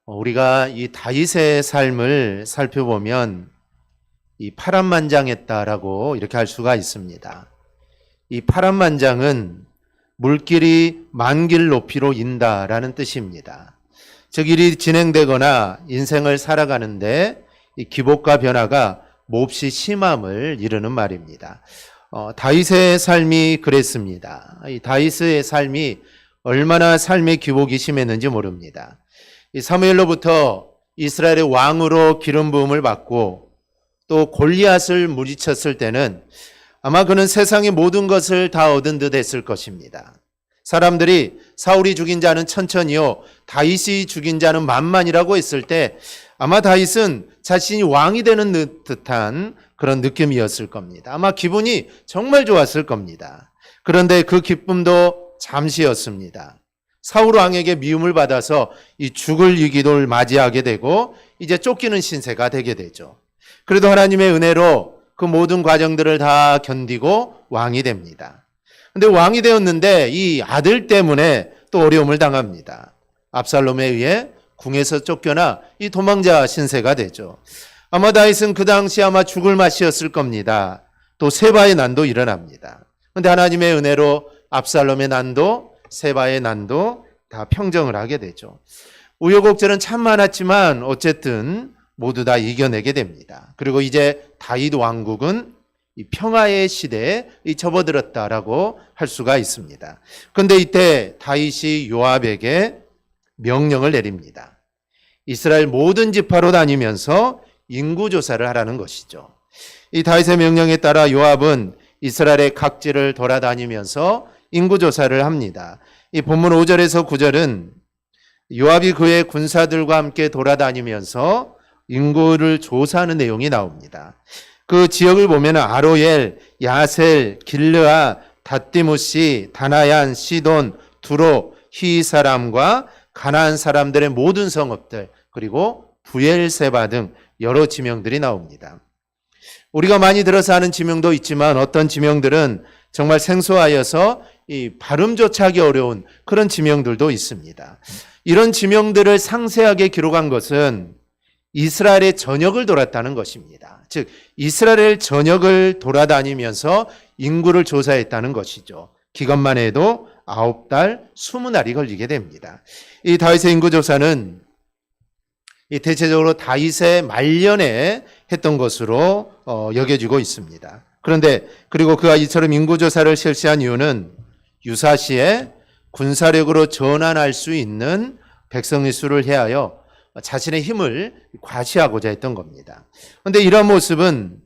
우리가 이 다윗의 삶을 살펴보면 이 파란만장했다라고 이렇게 할 수가 있습니다. 이 파란만장은 물길이 만길 높이로 인다라는 뜻입니다. 즉 일이 진행되거나 인생을 살아가는데 이 기복과 변화가 몹시 심함을 이르는 말입니다. 다윗의 삶이 그랬습니다. 이 다윗의 삶이 얼마나 삶의 기복이 심했는지 모릅니다. 이 사무엘로부터 이스라엘의 왕으로 기름 부음을 받고 또 골리앗을 물리쳤을 때는 아마 그는 세상의 모든 것을 다 얻은 듯 했을 것입니다. 사람들이 사울이 죽인 자는 천천히요, 다윗이 죽인 자는 만만이라고 했을 때 아마 다윗은 자신이 왕이 되는 듯한 그런 느낌이었을 겁니다. 아마 기분이 정말 좋았을 겁니다. 그런데 그 기쁨도 잠시였습니다. 사울 왕에게 미움을 받아서 이 죽을 위기를 맞이하게 되고 이제 쫓기는 신세가 되게 되죠. 그래도 하나님의 은혜로 그 모든 과정들을 다 견디고 왕이 됩니다. 근데 왕이 되었는데 이 아들 때문에 또 어려움을 당합니다. 압살롬에 의해 궁에서 쫓겨나 이 도망자 신세가 되죠. 아마 다윗은 그 당시 아마 죽을 맛이었을 겁니다. 또 세바의 난도 일어납니다. 그런데 하나님의 은혜로 압살롬의 난도, 세바의 난도 다 평정을 하게 되죠. 우여곡절은 참 많았지만 어쨌든 모두 다 이겨내게 됩니다. 그리고 이제 다윗 왕국은 이 평화의 시대에 접어들었다라고 할 수가 있습니다. 그런데 이때 다윗이 요압에게 명령을 내립니다. 이스라엘 모든 지파로 다니면서 인구조사를 하라는 것이죠. 이 다윗의 명령에 따라 요압은 이스라엘의 각지를 돌아다니면서 인구조사를 합니다. 이 본문 5절에서 9절은 요압이 그의 군사들과 함께 돌아다니면서 인구를 조사하는 내용이 나옵니다. 그 지역을 보면 아로엘, 야셀, 길르아, 닷디무시, 다나얀, 시돈, 두로, 히 사람과 가나안 사람들의 모든 성읍들, 그리고 부엘세바 등 여러 지명들이 나옵니다. 우리가 많이 들어서 아는 지명도 있지만 어떤 지명들은 정말 생소하여서 이 발음조차 하기 어려운 그런 지명들도 있습니다. 이런 지명들을 상세하게 기록한 것은 이스라엘의 전역을 돌았다는 것입니다. 즉 이스라엘 전역을 돌아다니면서 인구를 조사했다는 것이죠. 기간만 해도 9달, 20날이 걸리게 됩니다. 이 다윗의 인구조사는 대체적으로 다윗의 말년에 했던 것으로 여겨지고 있습니다. 그런데 그리고 그가 이처럼 인구조사를 실시한 이유는 유사시에 군사력으로 전환할 수 있는 백성의 수를 해하여 자신의 힘을 과시하고자 했던 겁니다. 그런데 이런 모습은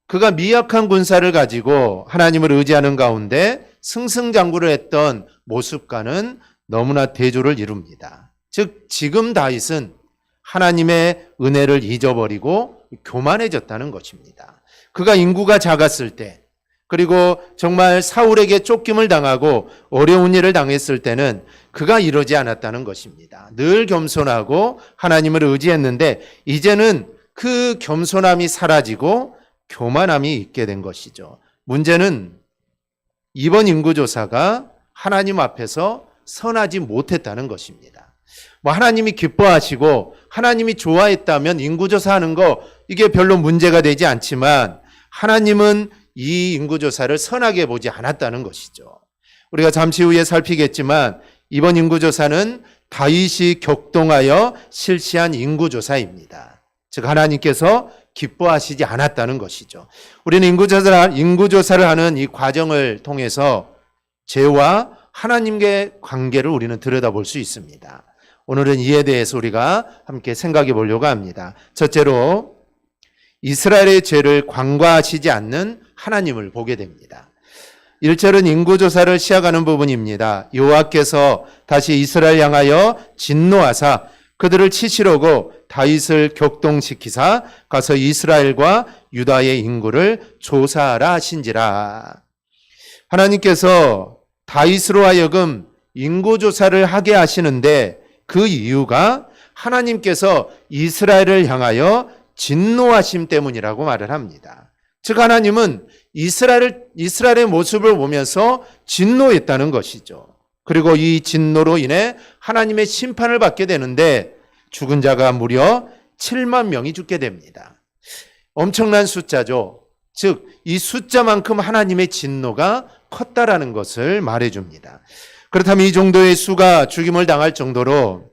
그가 미약한 군사를 가지고 하나님을 의지하는 가운데 승승장구를 했던 모습과는 너무나 대조를 이룹니다. 즉 지금 다윗은 하나님의 은혜를 잊어버리고 교만해졌다는 것입니다. 그가 인구가 작았을 때, 그리고 정말 사울에게 쫓김을 당하고 어려운 일을 당했을 때는 그가 이러지 않았다는 것입니다. 늘 겸손하고 하나님을 의지했는데 이제는 그 겸손함이 사라지고 교만함이 있게 된 것이죠. 문제는 이번 인구조사가 하나님 앞에서 선하지 못했다는 것입니다. 하나님이 기뻐하시고 하나님이 좋아했다면 인구조사하는 거 이게 별로 문제가 되지 않지만 하나님은 이 인구조사를 선하게 보지 않았다는 것이죠. 우리가 잠시 후에 살피겠지만 이번 인구조사는 다윗이 격동하여 실시한 인구조사입니다. 즉 하나님께서 기뻐하시지 않았다는 것이죠. 우리는 인구조사를 하는 이 과정을 통해서 죄와 하나님의 관계를 우리는 들여다볼 수 있습니다. 오늘은 이에 대해서 우리가 함께 생각해 보려고 합니다. 첫째로 이스라엘의 죄를 관과하시지 않는 하나님을 보게 됩니다. 1절은 인구조사를 시작하는 부분입니다. 여호와께서 다시 이스라엘 향하여 진노하사 그들을 치시려고 다윗을 격동시키사 가서 이스라엘과 유다의 인구를 조사하라 하신지라. 하나님께서 다윗으로 하여금 인구조사를 하게 하시는데 그 이유가 하나님께서 이스라엘을 향하여 진노하심 때문이라고 말을 합니다. 즉 하나님은 이스라엘의 모습을 보면서 진노했다는 것이죠. 그리고 이 진노로 인해 하나님의 심판을 받게 되는데 죽은 자가 무려 7만 명이 죽게 됩니다. 엄청난 숫자죠. 즉, 이 숫자만큼 하나님의 진노가 컸다라는 것을 말해줍니다. 그렇다면 이 정도의 수가 죽임을 당할 정도로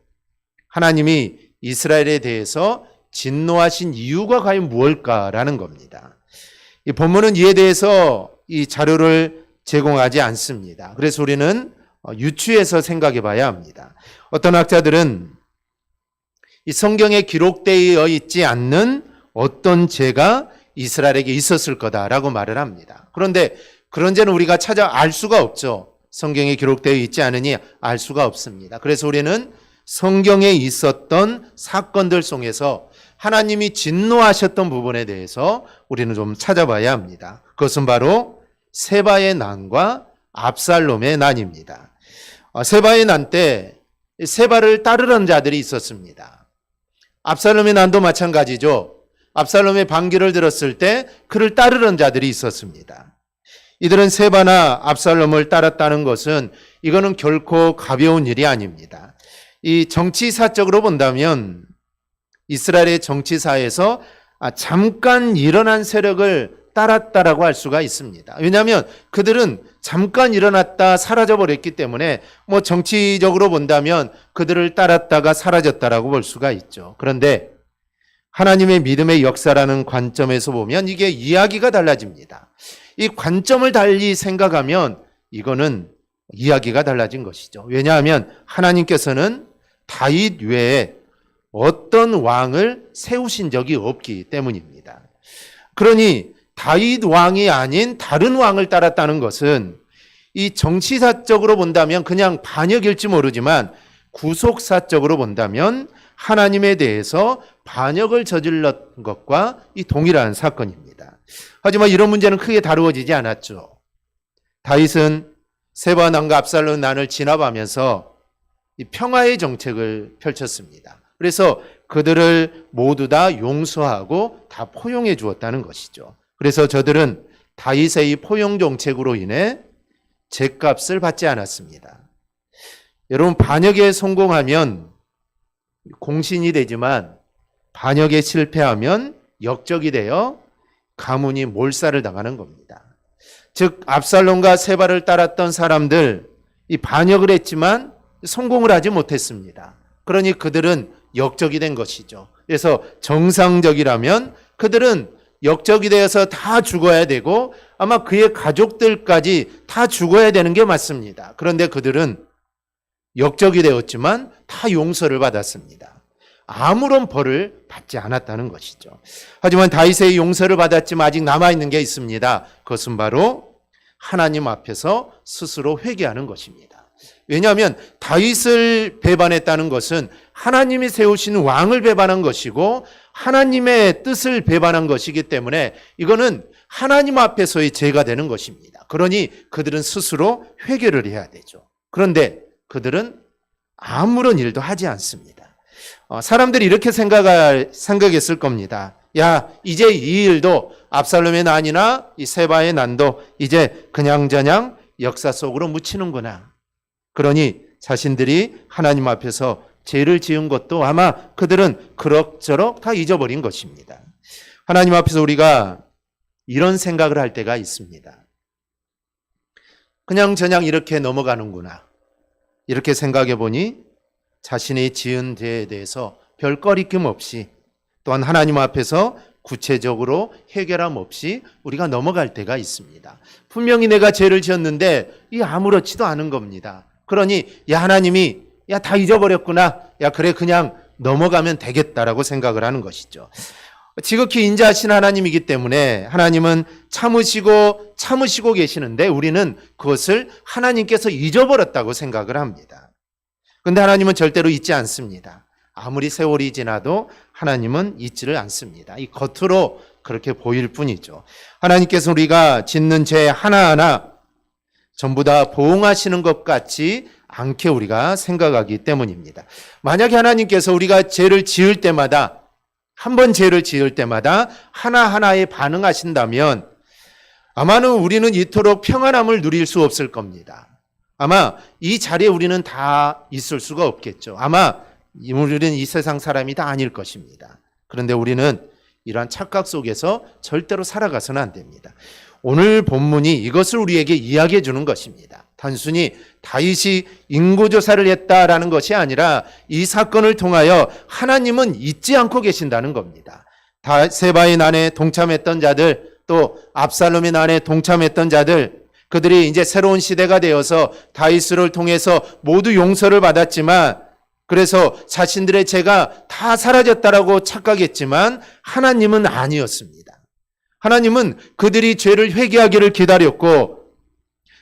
하나님이 이스라엘에 대해서 진노하신 이유가 과연 무엇일까라는 겁니다. 이 본문은 이에 대해서 이 자료를 제공하지 않습니다. 그래서 우리는 유추해서 생각해 봐야 합니다. 어떤 학자들은 이 성경에 기록되어 있지 않는 어떤 죄가 이스라엘에게 있었을 거다라고 말을 합니다. 그런데 그런 죄는 우리가 찾아 알 수가 없죠. 성경에 기록되어 있지 않으니 알 수가 없습니다. 그래서 우리는 성경에 있었던 사건들 속에서 하나님이 진노하셨던 부분에 대해서 우리는 좀 찾아봐야 합니다. 그것은 바로 세바의 난과 압살롬의 난입니다. 세바의 난 때 세바를 따르는 자들이 있었습니다. 압살롬의 난도 마찬가지죠. 압살롬의 반기를 들었을 때 그를 따르는 자들이 있었습니다. 이들은 세바나 압살롬을 따랐다는 것은 이거는 결코 가벼운 일이 아닙니다. 이 정치사적으로 본다면 이스라엘의 정치사에서 잠깐 일어난 세력을 따랐다라고 할 수가 있습니다. 왜냐하면 그들은 잠깐 일어났다 사라져버렸기 때문에 뭐 정치적으로 본다면 그들을 따랐다가 사라졌다라고 볼 수가 있죠. 그런데 하나님의 믿음의 역사라는 관점에서 보면 이게 이야기가 달라집니다. 이 관점을 달리 생각하면 이거는 이야기가 달라진 것이죠. 왜냐하면 하나님께서는 다윗 외에 어떤 왕을 세우신 적이 없기 때문입니다. 그러니 다윗 왕이 아닌 다른 왕을 따랐다는 것은 이 정치사적으로 본다면 그냥 반역일지 모르지만 구속사적으로 본다면 하나님에 대해서 반역을 저질렀던 것과 이 동일한 사건입니다. 하지만 이런 문제는 크게 다루어지지 않았죠. 다윗은 세바 난과 압살롬 난을 진압하면서 이 평화의 정책을 펼쳤습니다. 그래서 그들을 모두 다 용서하고 다 포용해 주었다는 것이죠. 그래서 저들은 다윗의 이 포용 정책으로 인해 죗값을 받지 않았습니다. 여러분, 반역에 성공하면 공신이 되지만 반역에 실패하면 역적이 되어 가문이 몰살을 당하는 겁니다. 즉 압살롬과 세바를 따랐던 사람들, 이 반역을 했지만 성공을 하지 못했습니다. 그러니 그들은 역적이 된 것이죠. 그래서 정상적이라면 그들은 역적이 되어서 다 죽어야 되고 아마 그의 가족들까지 다 죽어야 되는 게 맞습니다. 그런데 그들은 역적이 되었지만 다 용서를 받았습니다. 아무런 벌을 받지 않았다는 것이죠. 하지만 다윗의 용서를 받았지만 아직 남아있는 게 있습니다. 그것은 바로 하나님 앞에서 스스로 회개하는 것입니다. 왜냐하면 다윗을 배반했다는 것은 하나님이 세우신 왕을 배반한 것이고 하나님의 뜻을 배반한 것이기 때문에 이거는 하나님 앞에서의 죄가 되는 것입니다. 그러니 그들은 스스로 회개를 해야 되죠. 그런데 그들은 아무런 일도 하지 않습니다. 사람들이 이렇게 생각했을 겁니다. 야, 이제 이 일도 압살롬의 난이나 이 세바의 난도 이제 그냥저냥 역사 속으로 묻히는구나. 그러니 자신들이 하나님 앞에서 죄를 지은 것도 아마 그들은 그럭저럭 다 잊어버린 것입니다. 하나님 앞에서 우리가 이런 생각을 할 때가 있습니다. 그냥저냥 이렇게 넘어가는구나. 이렇게 생각해 보니 자신이 지은 죄에 대해서 별 꺼리낌 없이 또한 하나님 앞에서 구체적으로 해결함 없이 우리가 넘어갈 때가 있습니다. 분명히 내가 죄를 지었는데 이 아무렇지도 않은 겁니다. 그러니 야 하나님이 야 다 잊어버렸구나. 야 그래 그냥 넘어가면 되겠다라고 생각을 하는 것이죠. 지극히 인자하신 하나님이기 때문에 하나님은 참으시고 계시는데 우리는 그것을 하나님께서 잊어버렸다고 생각을 합니다. 그런데 하나님은 절대로 잊지 않습니다. 아무리 세월이 지나도 하나님은 잊지를 않습니다. 이 겉으로 그렇게 보일 뿐이죠. 하나님께서 우리가 짓는 죄 하나하나 전부 다 보응하시는 것 같지 않게 우리가 생각하기 때문입니다. 만약에 하나님께서 우리가 죄를 지을 때마다 한 번 죄를 지을 때마다 하나하나에 반응하신다면 아마는 우리는 이토록 평안함을 누릴 수 없을 겁니다. 아마 이 자리에 우리는 다 있을 수가 없겠죠. 아마 우리는 이 세상 사람이 다 아닐 것입니다. 그런데 우리는 이러한 착각 속에서 절대로 살아가서는 안 됩니다. 오늘 본문이 이것을 우리에게 이야기해 주는 것입니다. 단순히 다윗이 인구조사를 했다라는 것이 아니라 이 사건을 통하여 하나님은 잊지 않고 계신다는 겁니다. 세바의 난에 동참했던 자들, 또 압살롬의 난에 동참했던 자들, 그들이 이제 새로운 시대가 되어서 다윗을 통해서 모두 용서를 받았지만, 그래서 자신들의 죄가 다 사라졌다라고 착각했지만 하나님은 아니었습니다. 하나님은 그들이 죄를 회개하기를 기다렸고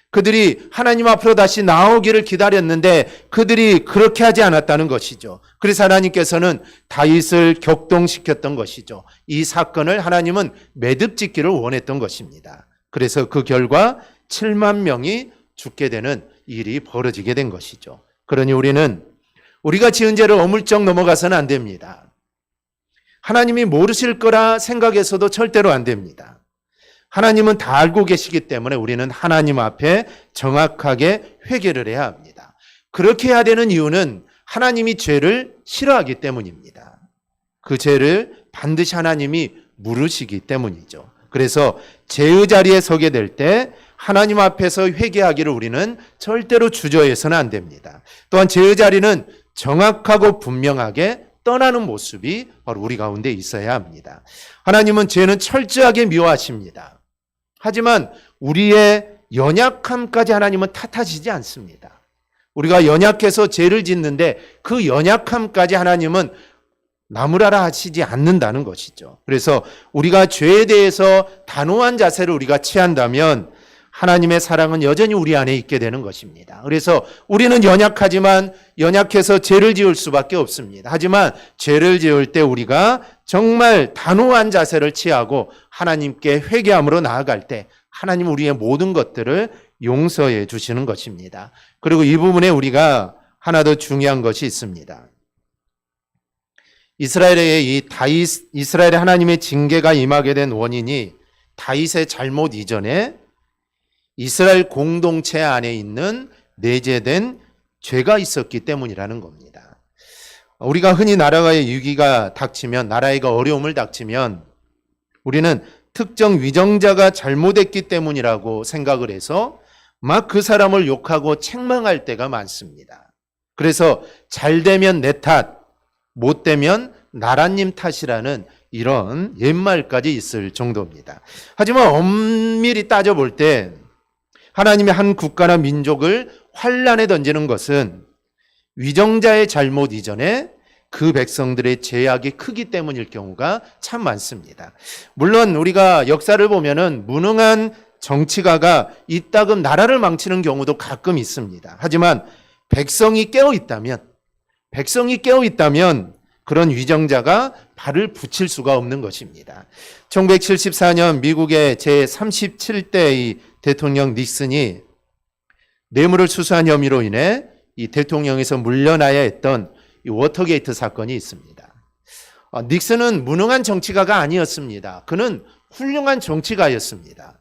그들이 하나님 앞으로 다시 나오기를 기다렸는데 그들이 그렇게 하지 않았다는 것이죠. 그래서 하나님께서는 다윗을 격동시켰던 것이죠. 이 사건을 하나님은 매듭짓기를 원했던 것입니다. 그래서 그 결과 7만 명이 죽게 되는 일이 벌어지게 된 것이죠. 그러니 우리가 지은 죄를 어물쩍 넘어가서는 안 됩니다. 하나님이 모르실 거라 생각해서도 절대로 안 됩니다. 하나님은 다 알고 계시기 때문에 우리는 하나님 앞에 정확하게 회개를 해야 합니다. 그렇게 해야 되는 이유는 하나님이 죄를 싫어하기 때문입니다. 그 죄를 반드시 하나님이 물으시기 때문이죠. 그래서 죄의 자리에 서게 될 때 하나님 앞에서 회개하기를 우리는 절대로 주저해서는 안 됩니다. 또한 죄의 자리는 정확하고 분명하게 떠나는 모습이 바로 우리 가운데 있어야 합니다. 하나님은 죄는 철저하게 미워하십니다. 하지만 우리의 연약함까지 하나님은 탓하시지 않습니다. 우리가 연약해서 죄를 짓는데 그 연약함까지 하나님은 나무라라 하시지 않는다는 것이죠. 그래서 우리가 죄에 대해서 단호한 자세를 우리가 취한다면 하나님의 사랑은 여전히 우리 안에 있게 되는 것입니다. 그래서 우리는 연약하지만 연약해서 죄를 지을 수밖에 없습니다. 하지만 죄를 지을 때 우리가 정말 단호한 자세를 취하고 하나님께 회개함으로 나아갈 때 하나님 우리의 모든 것들을 용서해 주시는 것입니다. 그리고 이 부분에 우리가 하나 더 중요한 것이 있습니다. 이스라엘의 하나님의 징계가 임하게 된 원인이 다윗의 잘못 이전에 이스라엘 공동체 안에 있는 내재된 죄가 있었기 때문이라는 겁니다. 우리가 흔히 나라의 위기가 닥치면, 나라가 어려움을 닥치면 우리는 특정 위정자가 잘못했기 때문이라고 생각을 해서 막 그 사람을 욕하고 책망할 때가 많습니다. 그래서 잘 되면 내 탓, 못 되면 나라님 탓이라는 이런 옛말까지 있을 정도입니다. 하지만 엄밀히 따져볼 때 하나님이 한 국가나 민족을 환란에 던지는 것은 위정자의 잘못 이전에 그 백성들의 죄악이 크기 때문일 경우가 참 많습니다. 물론 우리가 역사를 보면은 무능한 정치가가 이따금 나라를 망치는 경우도 가끔 있습니다. 하지만 백성이 깨어 있다면 그런 위정자가 발을 붙일 수가 없는 것입니다. 1974년 미국의 제37대 대통령 닉슨이 뇌물을 수수한 혐의로 인해 이 대통령에서 물러나야 했던 이 워터게이트 사건이 있습니다. 닉슨은 무능한 정치가가 아니었습니다. 그는 훌륭한 정치가였습니다.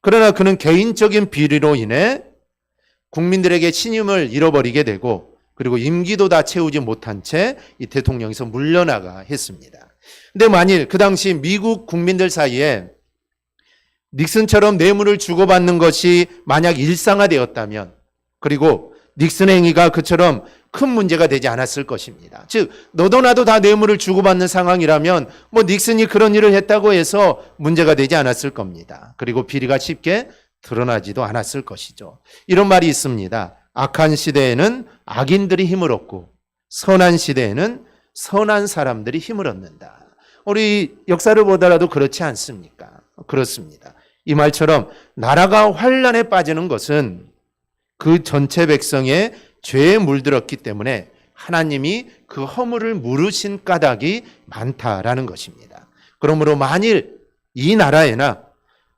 그러나 그는 개인적인 비리로 인해 국민들에게 신임을 잃어버리게 되고 그리고 임기도 다 채우지 못한 채 이 대통령에서 물러나가 했습니다. 근데 만일 그 당시 미국 국민들 사이에 닉슨처럼 뇌물을 주고받는 것이 만약 일상화되었다면, 그리고 닉슨의 행위가 그처럼 큰 문제가 되지 않았을 것입니다. 즉 너도 나도 다 뇌물을 주고받는 상황이라면 닉슨이 그런 일을 했다고 해서 문제가 되지 않았을 겁니다. 그리고 비리가 쉽게 드러나지도 않았을 것이죠. 이런 말이 있습니다. 악한 시대에는 악인들이 힘을 얻고 선한 시대에는 선한 사람들이 힘을 얻는다. 우리 역사를 보더라도 그렇지 않습니까? 그렇습니다. 이 말처럼 나라가 환란에 빠지는 것은 그 전체 백성의 죄에 물들었기 때문에 하나님이 그 허물을 물으신 까닭이 많다라는 것입니다. 그러므로 만일 이 나라에나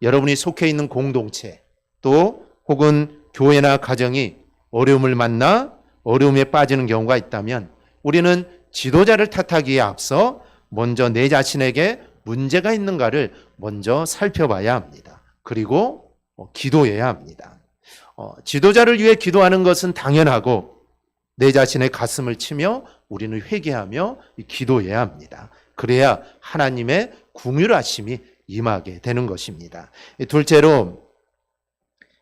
여러분이 속해 있는 공동체 또 혹은 교회나 가정이 어려움을 만나 어려움에 빠지는 경우가 있다면 우리는 지도자를 탓하기에 앞서 먼저 내 자신에게 문제가 있는가를 먼저 살펴봐야 합니다. 그리고 기도해야 합니다. 지도자를 위해 기도하는 것은 당연하고 내 자신의 가슴을 치며 우리는 회개하며 기도해야 합니다. 그래야 하나님의 긍휼하심이 임하게 되는 것입니다. 둘째로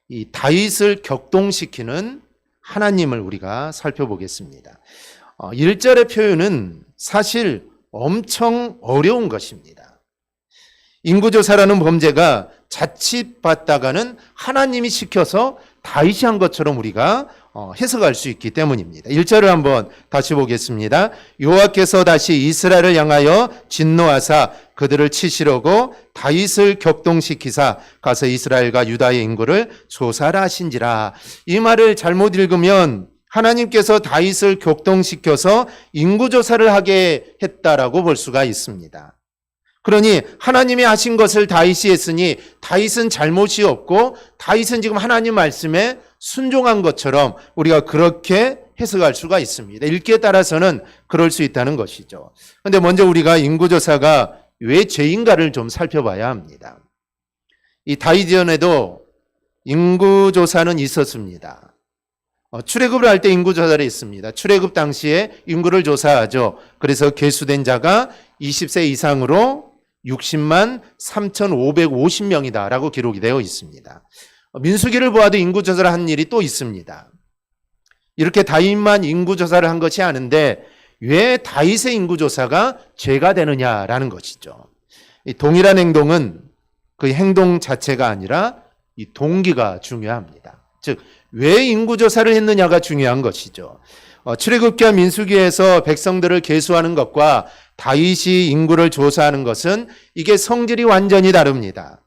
이 다윗을 격동시키는 하나님을 우리가 살펴보겠습니다. 1절의 표현은 사실 엄청 어려운 것입니다. 인구조사라는 범죄가 자칫 봤다가는 하나님이 시켜서 다윗이 한 것처럼 우리가 해석할 수 있기 때문입니다. 1절을 한번 다시 보겠습니다. 여호와께서 다시 이스라엘을 향하여 진노하사 그들을 치시려고 다윗을 격동시키사 가서 이스라엘과 유다의 인구를 조사하라 하신지라. 이 말을 잘못 읽으면 하나님께서 다윗을 격동시켜서 인구조사를 하게 했다라고 볼 수가 있습니다. 그러니 하나님이 하신 것을 다윗이 했으니 다윗은 잘못이 없고 다윗은 지금 하나님 말씀에 순종한 것처럼 우리가 그렇게 해석할 수가 있습니다. 읽기에 따라서는 그럴 수 있다는 것이죠. 그런데 먼저 우리가 인구조사가 왜 죄인가를 좀 살펴봐야 합니다. 이 다윗전에도 인구조사는 있었습니다. 출애굽을 할 때 인구조사를 했습니다. 출애굽 당시에 인구를 조사하죠. 그래서 계수된 자가 20세 이상으로 60만 3,550명이다 라고 기록이 되어 있습니다. 민수기를 보아도 인구조사를 한 일이 또 있습니다. 이렇게 다윗만 인구조사를 한 것이 아닌데 왜 다윗의 인구조사가 죄가 되느냐라는 것이죠. 이 동일한 행동은 그 행동 자체가 아니라 이 동기가 중요합니다. 즉, 왜 인구조사를 했느냐가 중요한 것이죠. 출애굽기와 민수기에서 백성들을 계수하는 것과 다윗이 인구를 조사하는 것은 이게 성질이 완전히 다릅니다.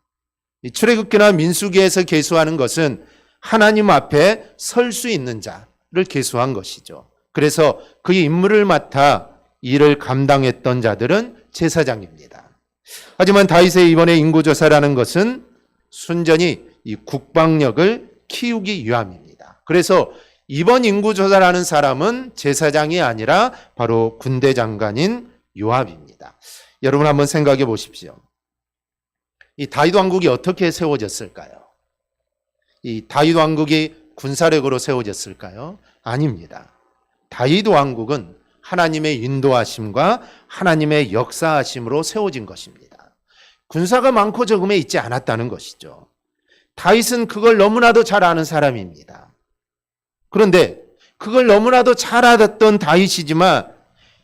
출애굽기나 민수기에서 계수하는 것은 하나님 앞에 설 수 있는 자를 계수한 것이죠. 그래서 그 임무를 맡아 일을 감당했던 자들은 제사장입니다. 하지만 다윗의 이번에 인구조사라는 것은 순전히 이 국방력을 키우기 위함입니다. 그래서 이번 인구조사라는 사람은 제사장이 아니라 바로 군대 장관인 요압입니다. 여러분 한번 생각해 보십시오. 이 다윗 왕국이 어떻게 세워졌을까요? 이 다윗 왕국이 군사력으로 세워졌을까요? 아닙니다. 다윗 왕국은 하나님의 인도하심과 하나님의 역사하심으로 세워진 것입니다. 군사가 많고 적음에 있지 않았다는 것이죠. 다윗은 그걸 너무나도 잘 아는 사람입니다. 그런데 그걸 너무나도 잘 알았던 다윗이지만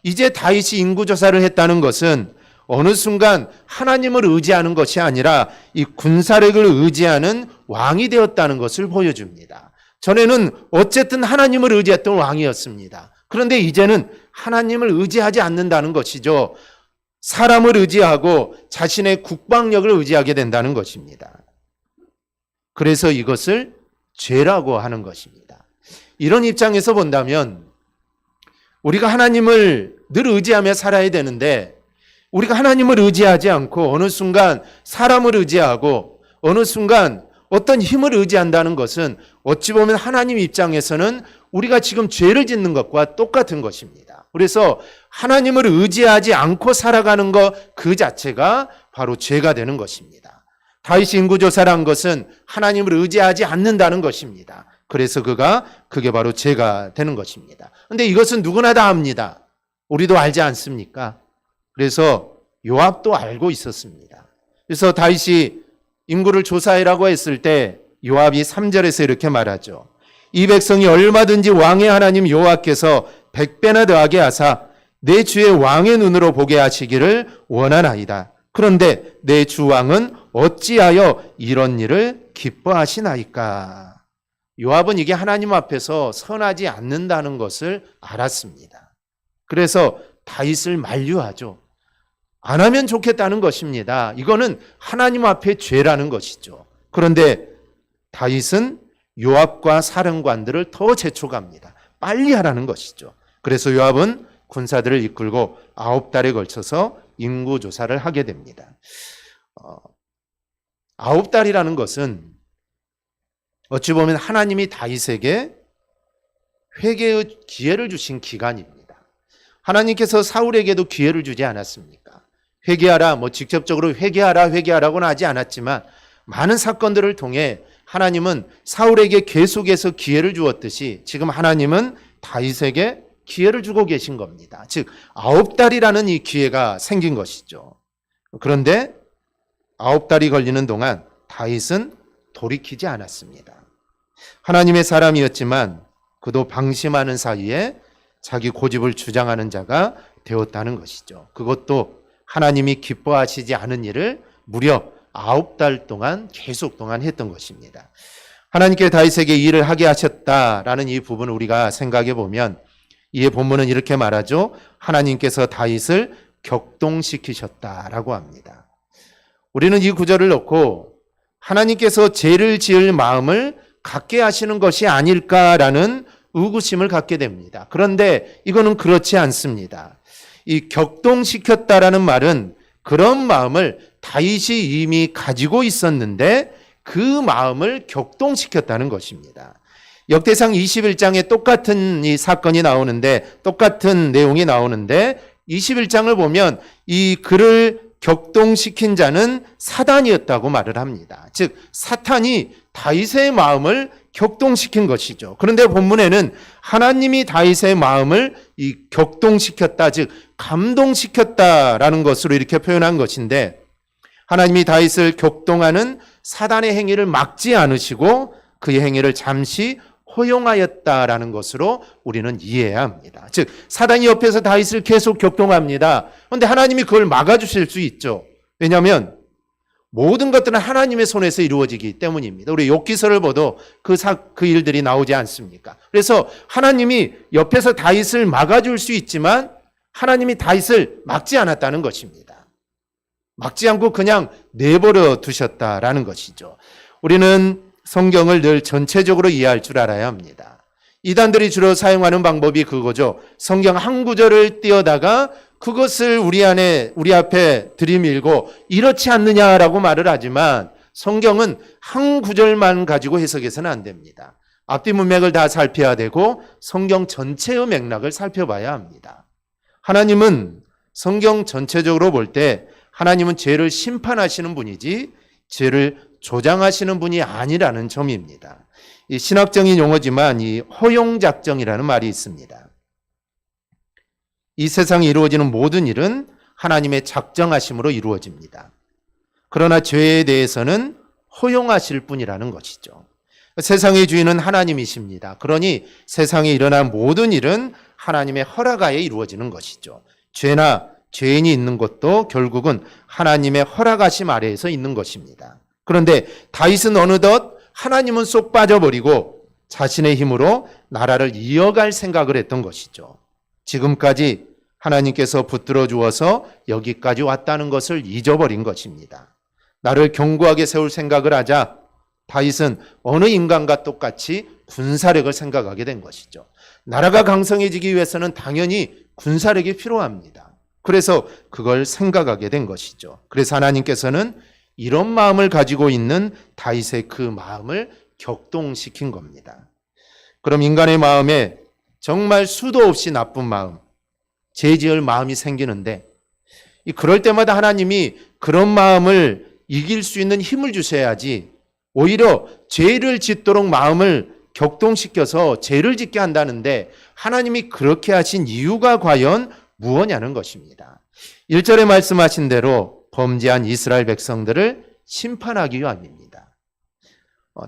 이제 다윗이 인구조사를 했다는 것은 어느 순간 하나님을 의지하는 것이 아니라 이 군사력을 의지하는 왕이 되었다는 것을 보여줍니다. 전에는 어쨌든 하나님을 의지했던 왕이었습니다. 그런데 이제는 하나님을 의지하지 않는다는 것이죠. 사람을 의지하고 자신의 국방력을 의지하게 된다는 것입니다. 그래서 이것을 죄라고 하는 것입니다. 이런 입장에서 본다면 우리가 하나님을 늘 의지하며 살아야 되는데 우리가 하나님을 의지하지 않고 어느 순간 사람을 의지하고 어느 순간 어떤 힘을 의지한다는 것은 어찌 보면 하나님 입장에서는 우리가 지금 죄를 짓는 것과 똑같은 것입니다. 그래서 하나님을 의지하지 않고 살아가는 것 그 자체가 바로 죄가 되는 것입니다. 다윗이 인구조사를 한 것은 하나님을 의지하지 않는다는 것입니다. 그래서 그게 바로 죄가 되는 것입니다. 그런데 이것은 누구나 다 압니다. 우리도 알지 않습니까? 그래서 요압도 알고 있었습니다. 그래서 다윗이 인구를 조사해라고 했을 때 요압이 3절에서 이렇게 말하죠. 이 백성이 얼마든지 왕의 하나님 여호와께서 100배나 더하게 하사 내 주의 왕의 눈으로 보게 하시기를 원하나이다. 그런데 내 주 왕은 어찌하여 이런 일을 기뻐하시나이까? 요압은 이게 하나님 앞에서 선하지 않는다는 것을 알았습니다. 그래서 다윗을 만류하죠. 안 하면 좋겠다는 것입니다. 이거는 하나님 앞에 죄라는 것이죠. 그런데 다윗은 요압과 사령관들을 더 재촉합니다. 빨리 하라는 것이죠. 그래서 요압은 군사들을 이끌고 9달에 걸쳐서 인구조사를 하게 됩니다. 9달이라는 것은 어찌 보면 하나님이 다윗에게 회개의 기회를 주신 기간입니다. 하나님께서 사울에게도 기회를 주지 않았습니까? 회개하라, 직접적으로 회개하라고는 하지 않았지만 많은 사건들을 통해 하나님은 사울에게 계속해서 기회를 주었듯이 지금 하나님은 다윗에게 기회를 주고 계신 겁니다. 즉 9달이라는 이 기회가 생긴 것이죠. 그런데 9달이 걸리는 동안 다윗은 돌이키지 않았습니다. 하나님의 사람이었지만 그도 방심하는 사이에 자기 고집을 주장하는 자가 되었다는 것이죠. 그것도 하나님이 기뻐하시지 않은 일을 무려 9달 동안 계속 동안 했던 것입니다. 하나님께 다윗에게 일을 하게 하셨다라는 이 부분을 우리가 생각해 보면 이에 본문은 이렇게 말하죠. 하나님께서 다윗을 격동시키셨다라고 합니다. 우리는 이 구절을 놓고 하나님께서 죄를 지을 마음을 갖게 하시는 것이 아닐까라는 의구심을 갖게 됩니다. 그런데 이거는 그렇지 않습니다. 이 격동시켰다라는 말은 그런 마음을 다윗이 이미 가지고 있었는데 그 마음을 격동시켰다는 것입니다. 역대상 21장에 똑같은 이 사건이 나오는데 똑같은 내용이 나오는데 21장을 보면 이 그를 격동시킨 자는 사단이었다고 말을 합니다. 즉 사탄이 다윗의 마음을 격동시킨 것이죠. 그런데 본문에는 하나님이 다윗의 마음을 이 격동시켰다, 즉 감동시켰다라는 것으로 이렇게 표현한 것인데 하나님이 다윗을 격동하는 사단의 행위를 막지 않으시고 그의 행위를 잠시 허용하였다라는 것으로 우리는 이해해야 합니다. 즉 사단이 옆에서 다윗을 계속 격동합니다. 그런데 하나님이 그걸 막아주실 수 있죠. 왜냐하면 모든 것들은 하나님의 손에서 이루어지기 때문입니다. 우리 욥기서를 봐도 그 일들이 나오지 않습니까? 그래서 하나님이 옆에서 다윗을 막아줄 수 있지만 하나님이 다윗을 막지 않았다는 것입니다. 막지 않고 그냥 내버려 두셨다라는 것이죠. 우리는 성경을 늘 전체적으로 이해할 줄 알아야 합니다. 이단들이 주로 사용하는 방법이 그거죠. 성경 한 구절을 띄어다가 그것을 우리 앞에 들이밀고 이렇지 않느냐라고 말을 하지만 성경은 한 구절만 가지고 해석해서는 안 됩니다. 앞뒤 문맥을 다 살펴야 되고 성경 전체의 맥락을 살펴봐야 합니다. 하나님은 성경 전체적으로 볼 때 하나님은 죄를 심판하시는 분이지 죄를 조장하시는 분이 아니라는 점입니다. 이 신학적인 용어지만 이 허용작정이라는 말이 있습니다. 이 세상에 이루어지는 모든 일은 하나님의 작정하심으로 이루어집니다. 그러나 죄에 대해서는 허용하실 분이라는 것이죠. 세상의 주인은 하나님이십니다. 그러니 세상에 일어난 모든 일은 하나님의 허락하에 이루어지는 것이죠. 죄나 죄인이 있는 것도 결국은 하나님의 허락하심 아래에서 있는 것입니다. 그런데 다윗은 어느덧 하나님은 쏙 빠져버리고 자신의 힘으로 나라를 이어갈 생각을 했던 것이죠. 지금까지 하나님께서 붙들어 주어서 여기까지 왔다는 것을 잊어버린 것입니다. 나를 견고하게 세울 생각을 하자 다윗은 어느 인간과 똑같이 군사력을 생각하게 된 것이죠. 나라가 강성해지기 위해서는 당연히 군사력이 필요합니다. 그래서 그걸 생각하게 된 것이죠. 그래서 하나님께서는 이런 마음을 가지고 있는 다윗의 그 마음을 격동시킨 겁니다. 그럼 인간의 마음에 정말 수도 없이 나쁜 마음, 죄 지을 마음이 생기는데 그럴 때마다 하나님이 그런 마음을 이길 수 있는 힘을 주셔야지 오히려 죄를 짓도록 마음을 격동시켜서 죄를 짓게 한다는데 하나님이 그렇게 하신 이유가 과연 무엇냐는 것입니다. 1절에 말씀하신 대로 범죄한 이스라엘 백성들을 심판하기 위함입니다.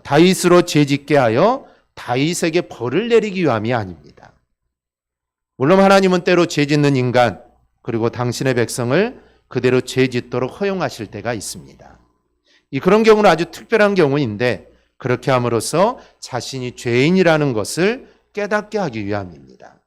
다윗으로 죄짓게 하여 다윗에게 벌을 내리기 위함이 아닙니다. 물론 하나님은 때로 죄짓는 인간 그리고 당신의 백성을 그대로 죄짓도록 허용하실 때가 있습니다. 그런 경우는 아주 특별한 경우인데 그렇게 함으로써 자신이 죄인이라는 것을 깨닫게 하기 위함입니다.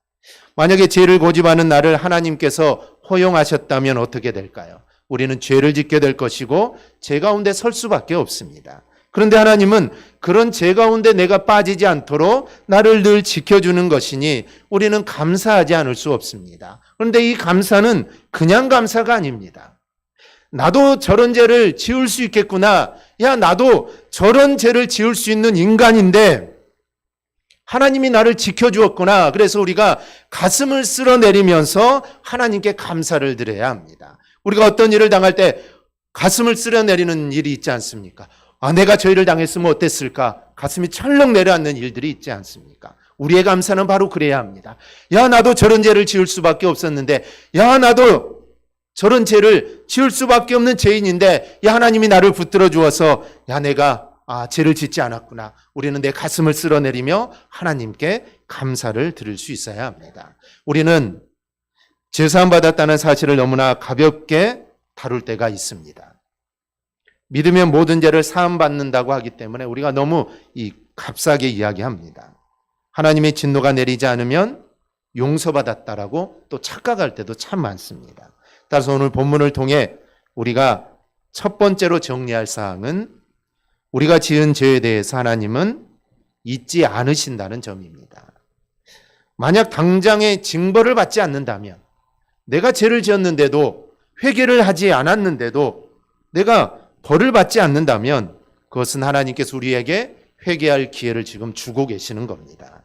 만약에 죄를 고집하는 나를 하나님께서 허용하셨다면 어떻게 될까요? 우리는 죄를 짓게 될 것이고 죄 가운데 설 수밖에 없습니다. 그런데 하나님은 그런 죄 가운데 내가 빠지지 않도록 나를 늘 지켜주는 것이니 우리는 감사하지 않을 수 없습니다. 그런데 이 감사는 그냥 감사가 아닙니다. 나도 저런 죄를 지을 수 있겠구나. 야, 나도 저런 죄를 지을 수 있는 인간인데 하나님이 나를 지켜주었구나. 그래서 우리가 가슴을 쓸어내리면서 하나님께 감사를 드려야 합니다. 우리가 어떤 일을 당할 때 가슴을 쓸어내리는 일이 있지 않습니까? 내가 저 일을 당했으면 어땠을까? 가슴이 철렁 내려앉는 일들이 있지 않습니까? 우리의 감사는 바로 그래야 합니다. 야, 나도 저런 죄를 지을 수밖에 없었는데, 야, 나도 저런 죄를 지을 수밖에 없는 죄인인데, 야, 하나님이 나를 붙들어 주어서, 야, 내가 죄를 짓지 않았구나. 우리는 내 가슴을 쓸어내리며 하나님께 감사를 드릴 수 있어야 합니다. 우리는 제사함 받았다는 사실을 너무나 가볍게 다룰 때가 있습니다. 믿으면 모든 죄를 사함 받는다고 하기 때문에 우리가 너무 값싸게 이야기합니다. 하나님의 진노가 내리지 않으면 용서받았다라고 또 착각할 때도 참 많습니다. 따라서 오늘 본문을 통해 우리가 첫 번째로 정리할 사항은 우리가 지은 죄에 대해서 하나님은 잊지 않으신다는 점입니다. 만약 당장의 징벌을 받지 않는다면, 내가 죄를 지었는데도, 회개를 하지 않았는데도 내가 벌을 받지 않는다면 그것은 하나님께서 우리에게 회개할 기회를 지금 주고 계시는 겁니다.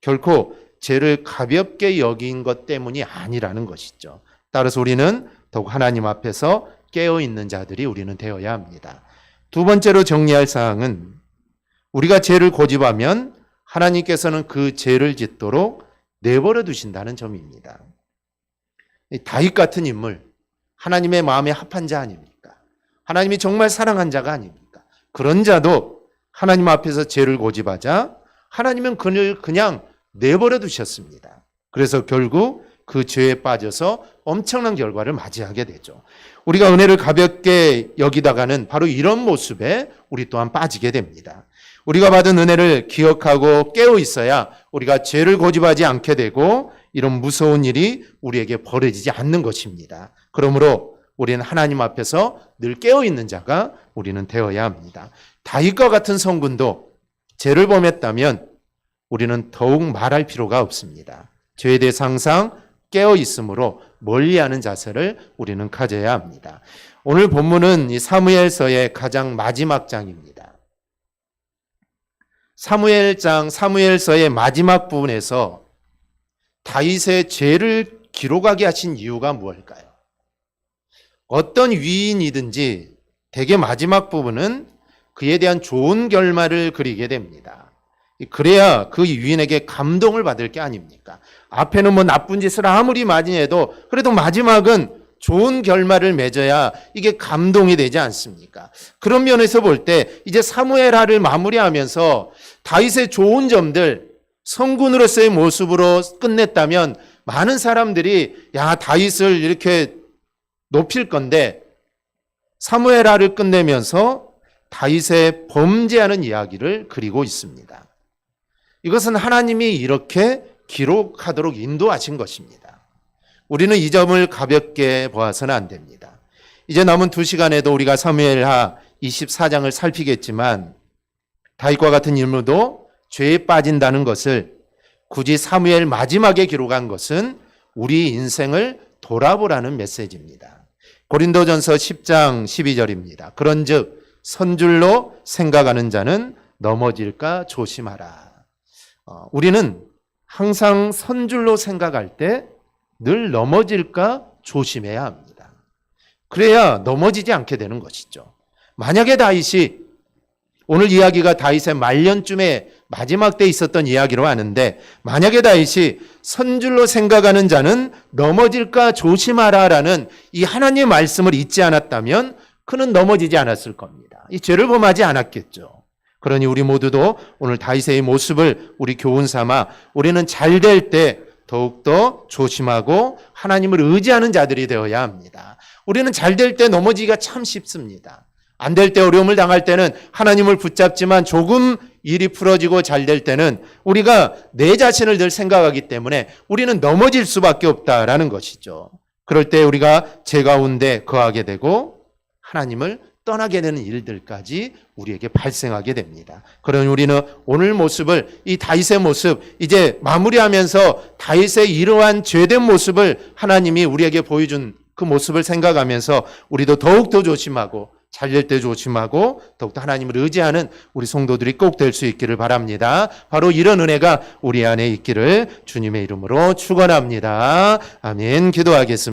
결코 죄를 가볍게 여긴 것 때문이 아니라는 것이죠. 따라서 우리는 더욱 하나님 앞에서 깨어있는 자들이 우리는 되어야 합니다. 두 번째로 정리할 사항은 우리가 죄를 고집하면 하나님께서는 그 죄를 짓도록 내버려 두신다는 점입니다. 다윗 같은 인물, 하나님의 마음에 합한 자 아닙니까? 하나님이 정말 사랑한 자가 아닙니까? 그런 자도 하나님 앞에서 죄를 고집하자 하나님은 그를 그냥 내버려 두셨습니다. 그래서 결국 그 죄에 빠져서 엄청난 결과를 맞이하게 되죠. 우리가 은혜를 가볍게 여기다가는 바로 이런 모습에 우리 또한 빠지게 됩니다. 우리가 받은 은혜를 기억하고 깨어 있어야 우리가 죄를 고집하지 않게 되고 이런 무서운 일이 우리에게 벌어지지 않는 것입니다. 그러므로 우리는 하나님 앞에서 늘 깨어있는 자가 우리는 되어야 합니다. 다윗과 같은 성군도 죄를 범했다면 우리는 더욱 말할 필요가 없습니다. 죄에 대해서 항상 깨어있으므로 멀리하는 자세를 우리는 가져야 합니다. 오늘 본문은 이 사무엘서의 가장 마지막 장입니다. 사무엘서의 마지막 부분에서 다윗의 죄를 기록하게 하신 이유가 무엇일까요? 어떤 위인이든지 대개 마지막 부분은 그에 대한 좋은 결말을 그리게 됩니다. 그래야 그 위인에게 감동을 받을 게 아닙니까? 앞에는 뭐 나쁜 짓을 아무리 많이 해도 그래도 마지막은 좋은 결말을 맺어야 이게 감동이 되지 않습니까? 그런 면에서 볼 때 이제 사무엘하를 마무리하면서 다윗의 좋은 점들, 성군으로서의 모습으로 끝냈다면 많은 사람들이 야, 다윗을 이렇게 높일 건데 사무엘하를 끝내면서 다윗의 범죄하는 이야기를 그리고 있습니다. 이것은 하나님이 이렇게 기록하도록 인도하신 것입니다. 우리는 이 점을 가볍게 보아서는 안 됩니다. 이제 남은 2시간에도 우리가 사무엘하 24장을 살피겠지만 다윗과 같은 인물도 죄에 빠진다는 것을 굳이 사무엘 마지막에 기록한 것은 우리 인생을 돌아보라는 메시지입니다. 고린도전서 10장 12절입니다. 그런즉 선줄로 생각하는 자는 넘어질까 조심하라. 우리는 항상 선줄로 생각할 때 늘 넘어질까 조심해야 합니다. 그래야 넘어지지 않게 되는 것이죠. 만약에 다윗이 오늘 이야기가 다윗의 말년쯤에 마지막 때 있었던 이야기로 하는데 만약에 다윗이 선줄로 생각하는 자는 넘어질까 조심하라라는 이 하나님의 말씀을 잊지 않았다면 그는 넘어지지 않았을 겁니다. 이 죄를 범하지 않았겠죠. 그러니 우리 모두도 오늘 다윗의 모습을 우리 교훈 삼아 우리는 잘 될 때 더욱더 조심하고 하나님을 의지하는 자들이 되어야 합니다. 우리는 잘 될 때 넘어지기가 참 쉽습니다. 안 될 때 어려움을 당할 때는 하나님을 붙잡지만 조금 일이 풀어지고 잘 될 때는 우리가 내 자신을 늘 생각하기 때문에 우리는 넘어질 수밖에 없다라는 것이죠. 그럴 때 우리가 죄 가운데 거하게 되고 하나님을 떠나게 되는 일들까지 우리에게 발생하게 됩니다. 그러니 우리는 오늘 모습을 이 다윗의 모습 이제 마무리하면서 다윗의 이러한 죄된 모습을 하나님이 우리에게 보여준 그 모습을 생각하면서 우리도 더욱더 조심하고 잘 될 때 조심하고 더욱더 하나님을 의지하는 우리 성도들이 꼭 될 수 있기를 바랍니다. 바로 이런 은혜가 우리 안에 있기를 주님의 이름으로 축원합니다. 아멘. 기도하겠습니다.